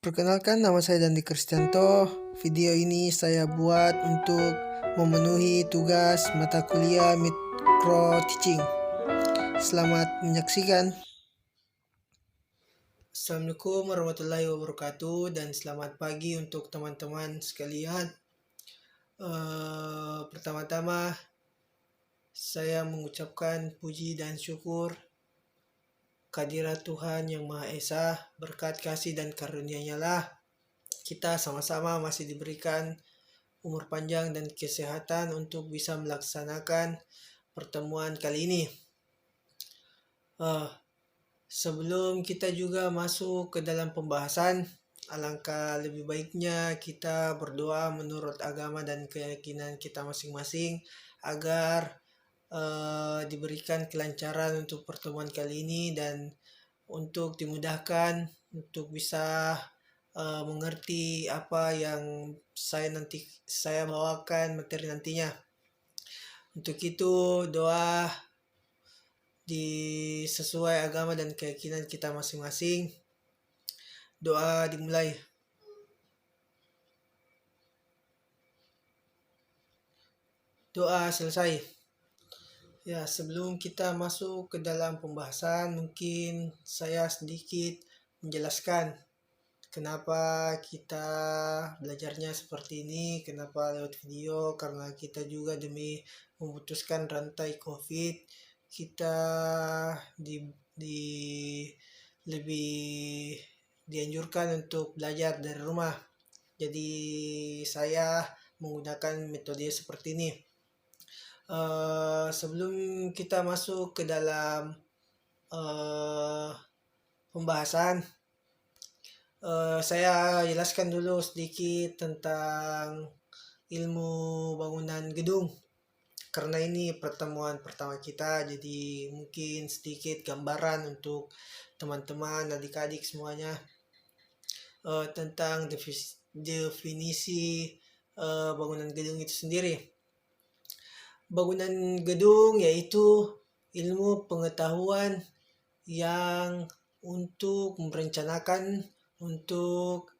Perkenalkan, nama saya Dandi Kristianto. Video ini saya buat untuk memenuhi tugas mata kuliah Micro Teaching. Selamat menyaksikan. Assalamualaikum warahmatullahi wabarakatuh dan selamat pagi untuk teman-teman sekalian. Pertama-tama saya mengucapkan puji dan syukur kehadirat Tuhan Yang Maha Esa. Berkat kasih dan karunia-Nya lah kita sama-sama masih diberikan umur panjang dan kesehatan untuk bisa melaksanakan pertemuan kali ini. Sebelum kita juga masuk ke dalam pembahasan, alangkah lebih baiknya kita berdoa menurut agama dan keyakinan kita masing-masing agar diberikan kelancaran untuk pertemuan kali ini dan untuk dimudahkan untuk bisa mengerti apa yang saya bawakan materi nantinya. Untuk itu doa sesuai agama dan keyakinan kita masing-masing. Doa dimulai. Doa selesai. Ya, sebelum kita masuk ke dalam pembahasan, mungkin saya sedikit menjelaskan kenapa kita belajarnya seperti ini, kenapa lewat video, karena kita juga demi memutuskan rantai COVID, kita lebih dianjurkan untuk belajar dari rumah. Jadi saya menggunakan metode seperti ini. Sebelum kita masuk ke dalam pembahasan, saya jelaskan dulu sedikit tentang ilmu bangunan gedung. Karena ini pertemuan pertama kita, jadi mungkin sedikit gambaran untuk teman-teman, adik-adik semuanya tentang definisi bangunan gedung itu sendiri. Bangunan gedung yaitu ilmu pengetahuan yang untuk merencanakan, untuk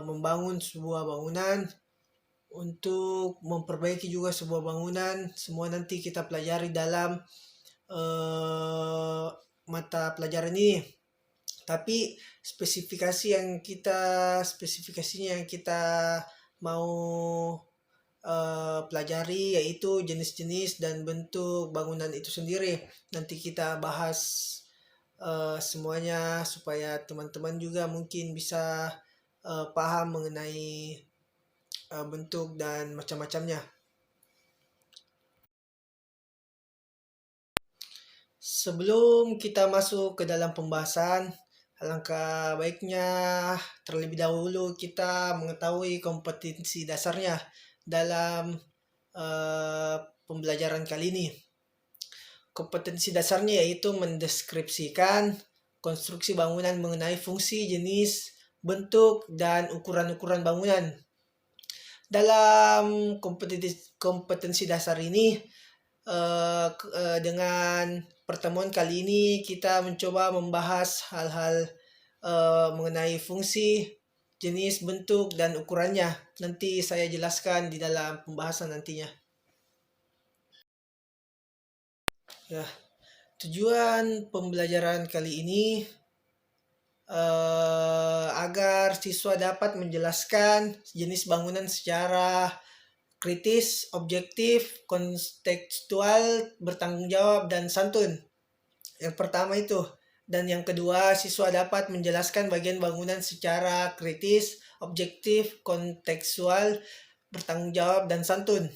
membangun sebuah bangunan, untuk memperbaiki juga sebuah bangunan. Semua nanti kita pelajari dalam mata pelajaran ini. Tapi spesifikasinya yang kita mau pelajari yaitu jenis-jenis dan bentuk bangunan itu sendiri. Nanti kita bahas semuanya supaya teman-teman juga mungkin bisa paham mengenai bentuk dan macam-macamnya. Sebelum kita masuk ke dalam pembahasan, alangkah baiknya terlebih dahulu kita mengetahui kompetensi dasarnya dalam pembelajaran kali ini. Kompetensi dasarnya yaitu mendeskripsikan konstruksi bangunan mengenai fungsi, jenis, bentuk, dan ukuran-ukuran bangunan. Dalam kompetensi dasar ini, dengan pertemuan kali ini kita mencoba membahas hal-hal mengenai fungsi, jenis, bentuk, dan ukurannya. Nanti saya jelaskan di dalam pembahasan nantinya. Ya, tujuan pembelajaran kali ini agar siswa dapat menjelaskan jenis bangunan secara kritis, objektif, kontekstual, bertanggung jawab, dan santun. Yang pertama itu. Dan yang kedua, siswa dapat menjelaskan bagian bangunan secara kritis, objektif, kontekstual, bertanggung jawab, dan santun.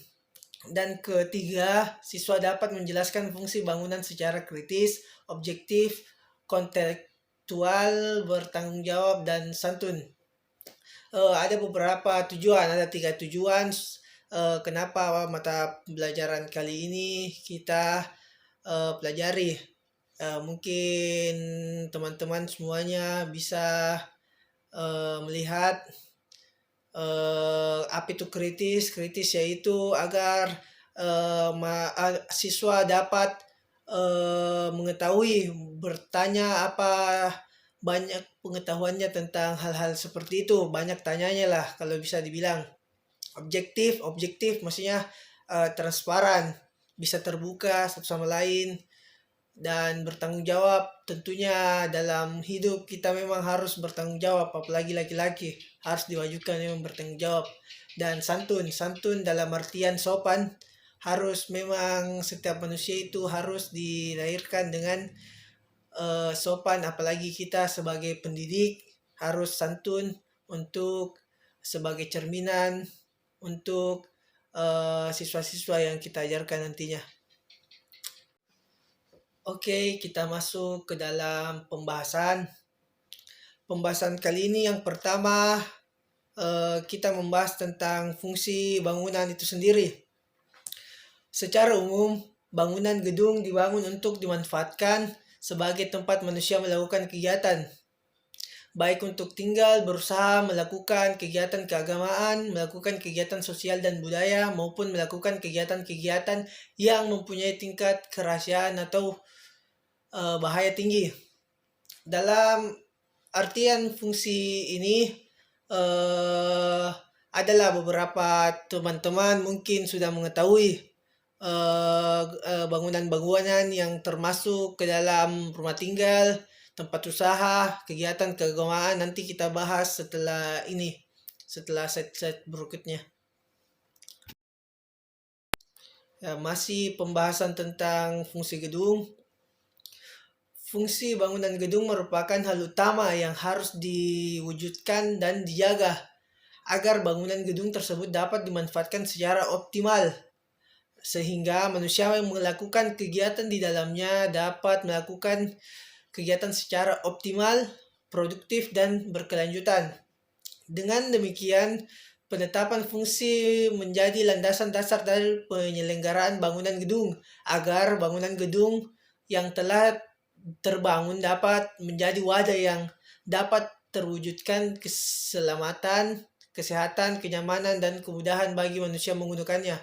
Dan ketiga, siswa dapat menjelaskan fungsi bangunan secara kritis, objektif, kontekstual, bertanggung jawab, dan santun. Ada beberapa tujuan, ada 3 tujuan kenapa mata pelajaran kali ini kita pelajari. Mungkin teman-teman semuanya bisa melihat apa itu kritis. Kritis yaitu agar siswa dapat mengetahui, bertanya apa banyak pengetahuannya tentang hal-hal seperti itu, banyak tanyanya lah kalau bisa dibilang. Objektif, objektif maksudnya transparan, bisa terbuka satu sama lain dan bertanggung jawab. Tentunya dalam hidup kita memang harus bertanggung jawab, apalagi laki-laki harus diwajibkan memang bertanggung jawab. Dan santun, santun dalam artian sopan, harus memang setiap manusia itu harus dilahirkan dengan sopan, apalagi kita sebagai pendidik harus santun untuk sebagai cerminan untuk siswa-siswa yang kita ajarkan nantinya. Oke, kita masuk ke dalam pembahasan. Pembahasan kali ini yang pertama kita membahas tentang fungsi bangunan itu sendiri. Secara umum, bangunan gedung dibangun untuk dimanfaatkan sebagai tempat manusia melakukan kegiatan, baik untuk tinggal, berusaha, melakukan kegiatan keagamaan, melakukan kegiatan sosial dan budaya, maupun melakukan kegiatan-kegiatan yang mempunyai tingkat kerahasiaan atau bahaya tinggi. Dalam artian fungsi ini adalah beberapa teman-teman mungkin sudah mengetahui bangunan-bangunan yang termasuk ke dalam rumah tinggal, tempat usaha, kegiatan keagamaan. Nanti kita bahas setelah ini, setelah set-set berikutnya. Ya, masih pembahasan tentang fungsi gedung. Fungsi bangunan gedung merupakan hal utama yang harus diwujudkan dan dijaga agar bangunan gedung tersebut dapat dimanfaatkan secara optimal, sehingga manusia yang melakukan kegiatan di dalamnya dapat melakukan kegiatan secara optimal, produktif, dan berkelanjutan. Dengan demikian, penetapan fungsi menjadi landasan dasar dari penyelenggaraan bangunan gedung, agar bangunan gedung yang telah terbangun dapat menjadi wadah yang dapat terwujudkan keselamatan, kesehatan, kenyamanan, dan kemudahan bagi manusia menggunakannya.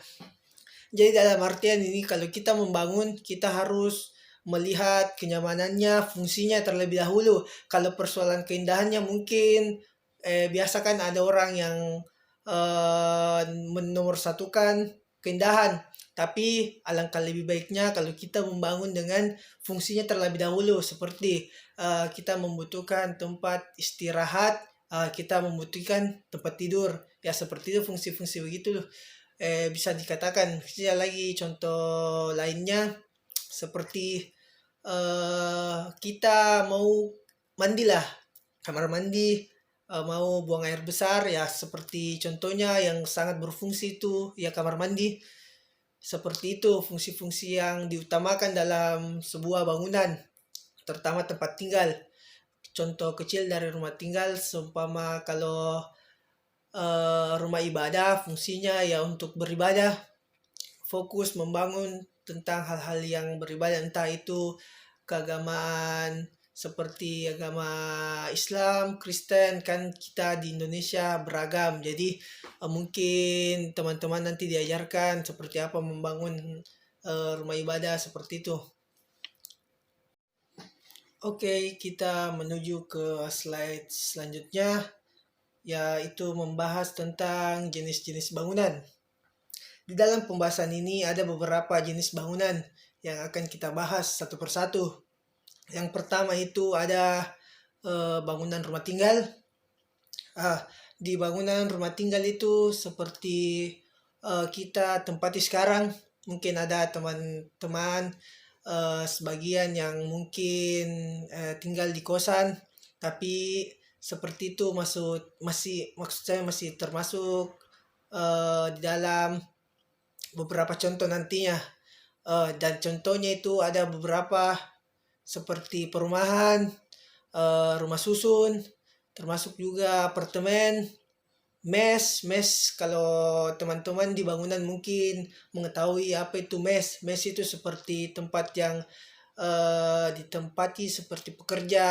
Jadi dalam artian ini, kalau kita membangun, kita harus melihat kenyamanannya, fungsinya terlebih dahulu. Kalau persoalan keindahannya mungkin biasa kan ada orang yang menomorsatukan keindahan, tapi alangkah lebih baiknya kalau kita membangun dengan fungsinya terlebih dahulu, seperti kita membutuhkan tempat istirahat, kita membutuhkan tempat tidur, ya seperti itu fungsi-fungsi begitu bisa dikatakan. Bisa lagi contoh lainnya seperti kita mau mandi lah, kamar mandi, mau buang air besar, ya seperti contohnya yang sangat berfungsi itu ya kamar mandi. Seperti itu fungsi-fungsi yang diutamakan dalam sebuah bangunan, terutama tempat tinggal. Contoh kecil dari rumah tinggal, seumpama kalau rumah ibadah, fungsinya ya untuk beribadah, fokus membangun tentang hal-hal yang beribadah, entah itu keagamaan seperti agama Islam, Kristen, kan kita di Indonesia beragam. Jadi mungkin teman-teman nanti diajarkan seperti apa membangun rumah ibadah seperti itu. Oke, kita menuju ke slide selanjutnya, yaitu membahas tentang jenis-jenis bangunan. Di dalam pembahasan ini ada beberapa jenis bangunan yang akan kita bahas satu persatu. Yang pertama itu ada bangunan rumah tinggal. Di bangunan rumah tinggal itu seperti kita tempati sekarang, mungkin ada teman-teman sebagian yang mungkin tinggal di kosan, tapi seperti itu maksud saya masih termasuk di dalam beberapa contoh nantinya. Dan contohnya itu ada beberapa seperti perumahan, rumah susun, termasuk juga apartemen, mes. Kalau teman-teman di bangunan mungkin mengetahui apa itu mes. Mes itu seperti tempat yang ditempati seperti pekerja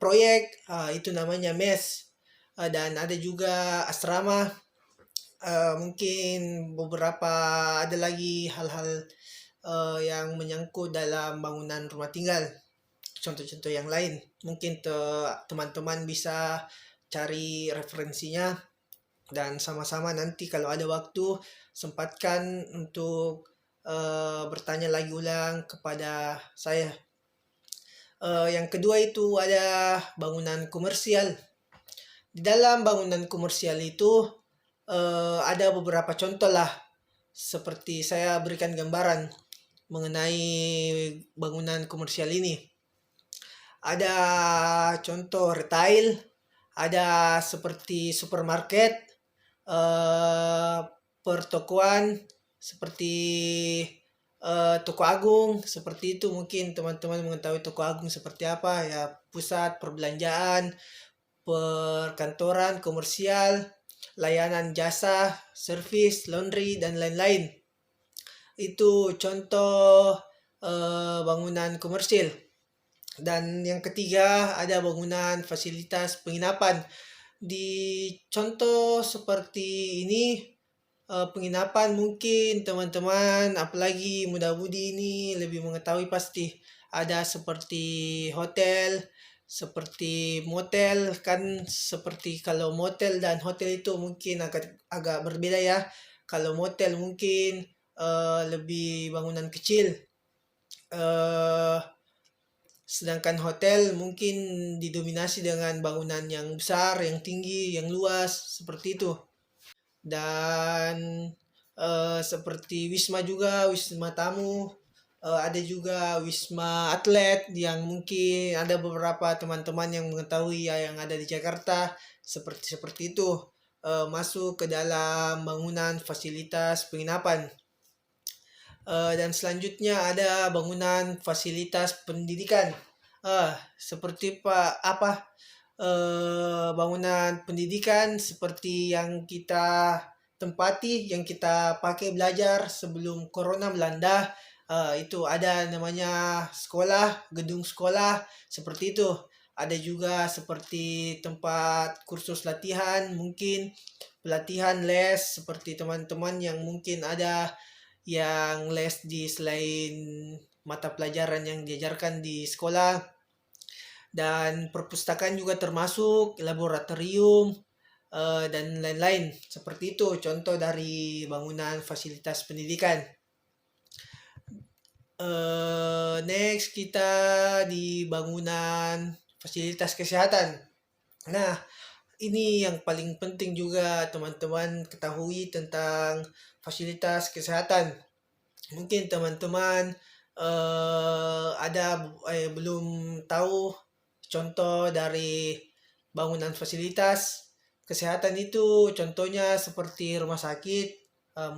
proyek, itu namanya mes. Dan ada juga asrama, mungkin beberapa ada lagi hal-hal yang menyangkut dalam bangunan rumah tinggal. contoh-contoh yang lain. Mungkin teman-teman bisa cari referensinya dan sama-sama nanti kalau ada waktu sempatkan untuk bertanya lagi ulang kepada saya. Yang kedua itu ada bangunan komersial. Di dalam bangunan komersial itu ada beberapa contoh lah. Seperti saya berikan gambaran mengenai bangunan komersial ini. Ada contoh retail, ada seperti supermarket, pertokoan, seperti toko agung, seperti itu. Mungkin teman-teman mengetahui toko agung seperti apa ya, pusat perbelanjaan, perkantoran, komersial, layanan jasa, servis, laundry, dan lain-lain. Itu contoh bangunan komersil. Dan yang ketiga ada bangunan fasilitas penginapan. Di contoh seperti ini penginapan mungkin teman-teman apalagi muda-mudi ini lebih mengetahui pasti. Ada seperti hotel, seperti motel kan, seperti kalau motel dan hotel itu mungkin agak berbeda ya. Kalau motel mungkin lebih bangunan kecil. Sedangkan hotel mungkin didominasi dengan bangunan yang besar, yang tinggi, yang luas, seperti itu. Dan seperti wisma juga, wisma tamu, ada juga wisma atlet yang mungkin ada beberapa teman-teman yang mengetahui ya yang ada di Jakarta, seperti itu. Masuk ke dalam bangunan fasilitas penginapan. Dan selanjutnya ada bangunan fasilitas pendidikan. Seperti bangunan pendidikan seperti yang kita tempati, yang kita pakai belajar sebelum corona melanda. Itu ada namanya sekolah, gedung sekolah, seperti itu. Ada juga seperti tempat kursus latihan, mungkin pelatihan les, seperti teman-teman yang mungkin ada yang les di selain mata pelajaran yang diajarkan di sekolah. Dan perpustakaan juga termasuk, laboratorium, dan lain-lain. Seperti itu contoh dari bangunan fasilitas pendidikan. Next kita di bangunan fasilitas kesehatan. Nah, ini yang paling penting juga teman-teman ketahui tentang fasilitas kesehatan. Mungkin teman-teman belum tahu contoh dari bangunan fasilitas kesehatan itu. Contohnya seperti rumah sakit,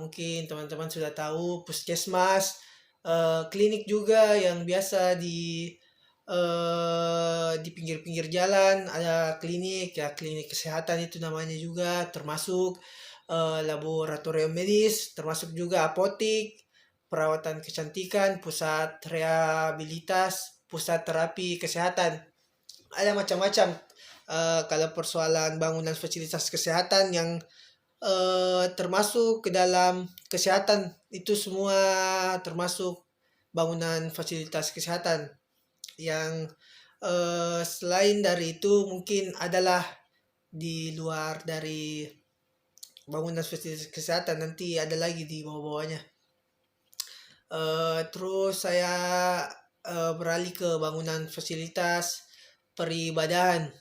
mungkin teman-teman sudah tahu, puskesmas, klinik juga yang biasa di pinggir-pinggir jalan ada klinik ya, klinik kesehatan itu namanya juga, termasuk laboratorium medis, termasuk juga apotik, perawatan kecantikan, pusat rehabilitas, pusat terapi kesehatan. Ada macam-macam. Kalau persoalan bangunan fasilitas kesehatan yang termasuk ke dalam kesehatan, itu semua termasuk bangunan fasilitas kesehatan. Yang selain dari itu mungkin adalah di luar dari bangunan fasilitas kesehatan, nanti ada lagi di bawah-bawahnya. Terus saya beralih ke bangunan fasilitas peribadahan.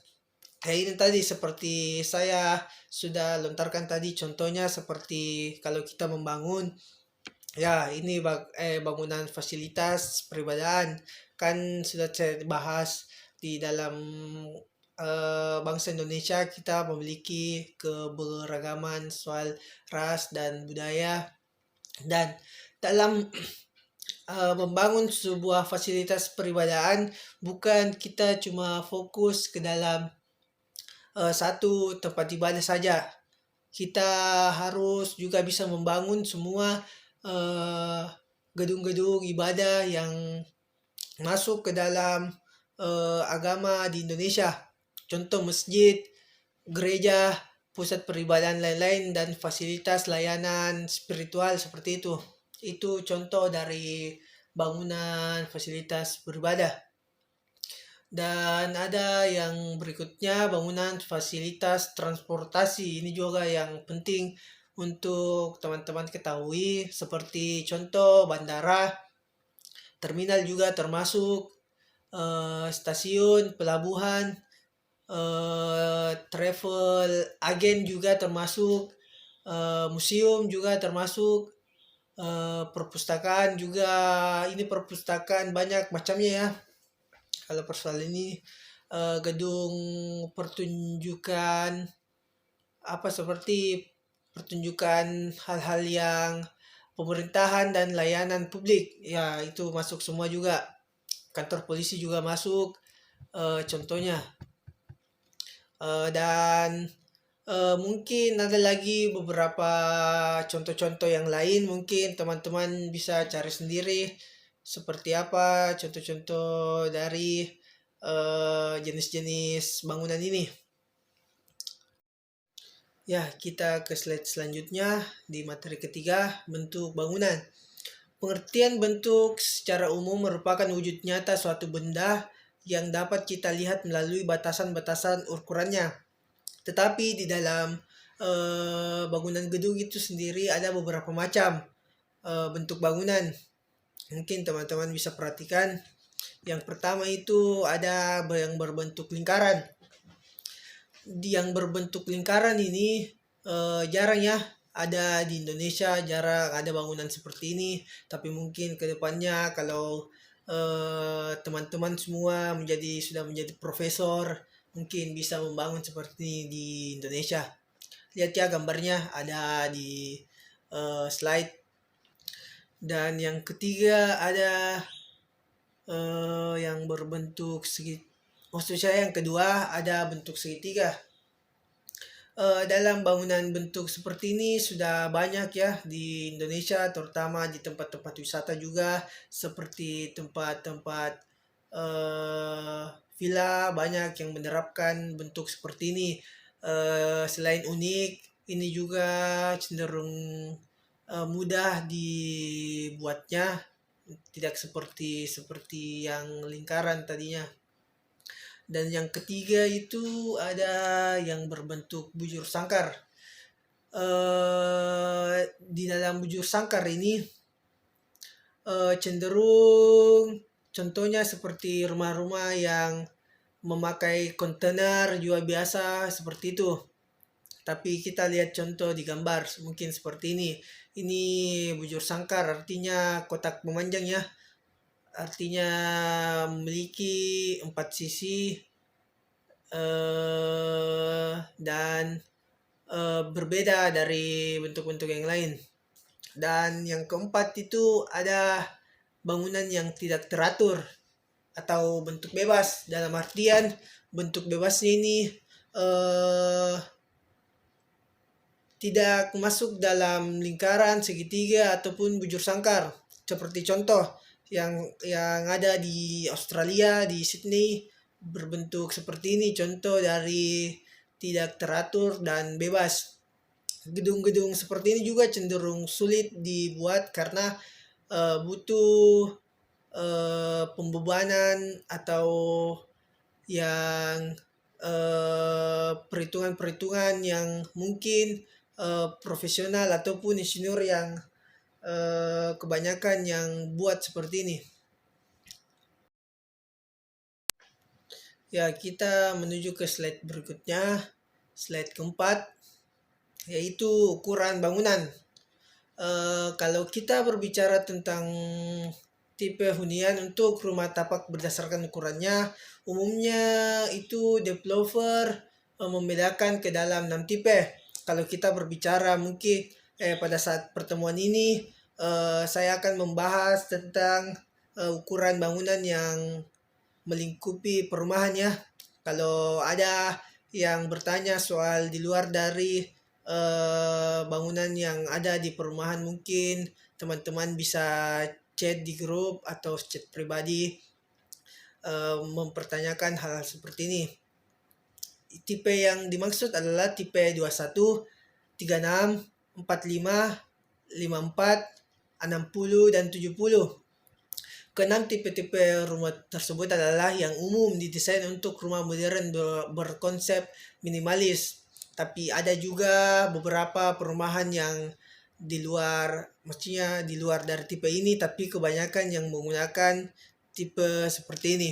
Kayak ini tadi seperti saya sudah lontarkan tadi contohnya, seperti kalau kita membangun ya ini bangunan fasilitas peribadahan kan sudah saya bahas di dalam bangsa Indonesia. Kita memiliki keberagaman soal ras dan budaya, dan dalam membangun sebuah fasilitas peribadahan bukan kita cuma fokus ke dalam satu tempat ibadah saja. Kita harus juga bisa membangun semua gedung-gedung ibadah yang masuk ke dalam agama di Indonesia. Contoh masjid, gereja, pusat peribadahan lain-lain, dan fasilitas layanan spiritual seperti itu. Itu contoh dari bangunan fasilitas beribadah. Dan ada yang berikutnya bangunan fasilitas transportasi. Ini juga yang penting untuk teman-teman ketahui, seperti contoh bandara, terminal juga termasuk, stasiun, pelabuhan, travel agen juga termasuk, museum juga termasuk, perpustakaan juga. Ini perpustakaan banyak macamnya ya. Kalau persoalan ini, gedung pertunjukan, apa seperti pertunjukan hal-hal yang pemerintahan dan layanan publik, ya itu masuk semua juga. Kantor polisi juga masuk, contohnya. Dan mungkin ada lagi beberapa contoh-contoh yang lain, mungkin teman-teman bisa cari sendiri seperti apa contoh-contoh dari jenis-jenis bangunan ini. Ya, kita ke slide selanjutnya di materi ketiga, bentuk bangunan. Pengertian bentuk secara umum merupakan wujud nyata suatu benda yang dapat kita lihat melalui batasan-batasan ukurannya. Tetapi di dalam bangunan gedung itu sendiri ada beberapa macam bentuk bangunan. Mungkin teman-teman bisa perhatikan. Yang pertama itu ada yang berbentuk lingkaran. Yang berbentuk lingkaran ini jarang ya ada di Indonesia, jarang ada bangunan seperti ini. Tapi mungkin ke depannya kalau teman-teman semua sudah menjadi profesor, mungkin bisa membangun seperti ini di Indonesia. Lihat ya gambarnya ada di slide. Dan yang ketiga ada yang berbentuk maksud saya yang kedua ada bentuk segitiga. Dalam bangunan bentuk seperti ini sudah banyak ya di Indonesia, terutama di tempat-tempat wisata juga, seperti tempat-tempat villa banyak yang menerapkan bentuk seperti ini. Selain unik, ini juga cenderung mudah dibuatnya, tidak seperti yang lingkaran tadinya. Dan yang ketiga itu ada yang berbentuk bujur sangkar. Di dalam bujur sangkar ini cenderung contohnya seperti rumah-rumah yang memakai kontainer juga biasa seperti itu. Tapi kita lihat contoh di gambar mungkin seperti ini. Ini bujur sangkar, artinya kotak memanjang ya. Artinya memiliki 4 sisi dan berbeda dari bentuk-bentuk yang lain. Dan yang keempat itu ada bangunan yang tidak teratur atau bentuk bebas. Dalam artian bentuk bebasnya ini tidak masuk dalam lingkaran, segitiga ataupun bujur sangkar. Seperti contoh yang ada di Australia, di Sydney, berbentuk seperti ini, contoh dari tidak teratur dan bebas. Gedung-gedung seperti ini juga cenderung sulit dibuat karena butuh pembebanan atau yang perhitungan-perhitungan yang mungkin profesional ataupun insinyur yang kebanyakan yang buat seperti ini. Ya, kita menuju ke slide berikutnya, slide keempat, yaitu ukuran bangunan. Kalau kita berbicara tentang tipe hunian untuk rumah tapak berdasarkan ukurannya, umumnya itu developer membedakan ke dalam 6 tipe. Kalau kita berbicara mungkin pada saat pertemuan ini saya akan membahas tentang ukuran bangunan yang melingkupi perumahan ya. Kalau ada yang bertanya soal di luar dari bangunan yang ada di perumahan, mungkin teman-teman bisa chat di grup atau chat pribadi mempertanyakan hal seperti ini. Tipe yang dimaksud adalah tipe 21, 36, 45, 54, 60, dan 70. Keenam tipe-tipe rumah tersebut adalah yang umum didesain untuk rumah modern berkonsep minimalis. Tapi ada juga beberapa perumahan yang di luar, maksudnya di luar dari tipe ini, tapi kebanyakan yang menggunakan tipe seperti ini.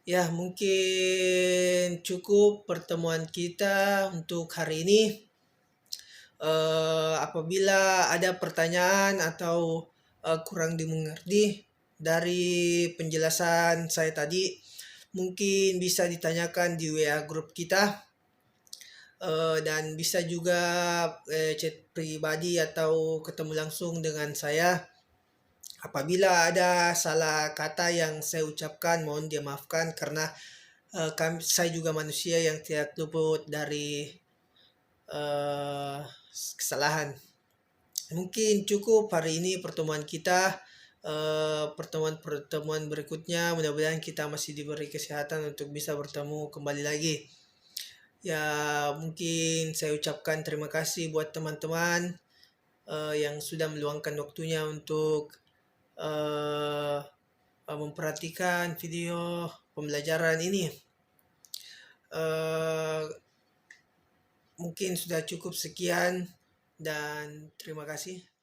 Ya, mungkin cukup pertemuan kita untuk hari ini. Apabila ada pertanyaan atau kurang dimengerti dari penjelasan saya tadi, mungkin bisa ditanyakan di WA grup kita, dan bisa juga chat pribadi atau ketemu langsung dengan saya. Apabila ada salah kata yang saya ucapkan, mohon dimaafkan karena saya juga manusia yang tidak luput dari eh, kesalahan. Mungkin cukup hari ini pertemuan kita. Pertemuan-pertemuan berikutnya mudah-mudahan kita masih diberi kesehatan untuk bisa bertemu kembali lagi. Ya, mungkin saya ucapkan terima kasih buat teman-teman yang sudah meluangkan waktunya untuk memperhatikan video pembelajaran ini. Mungkin sudah cukup sekian dan terima kasih.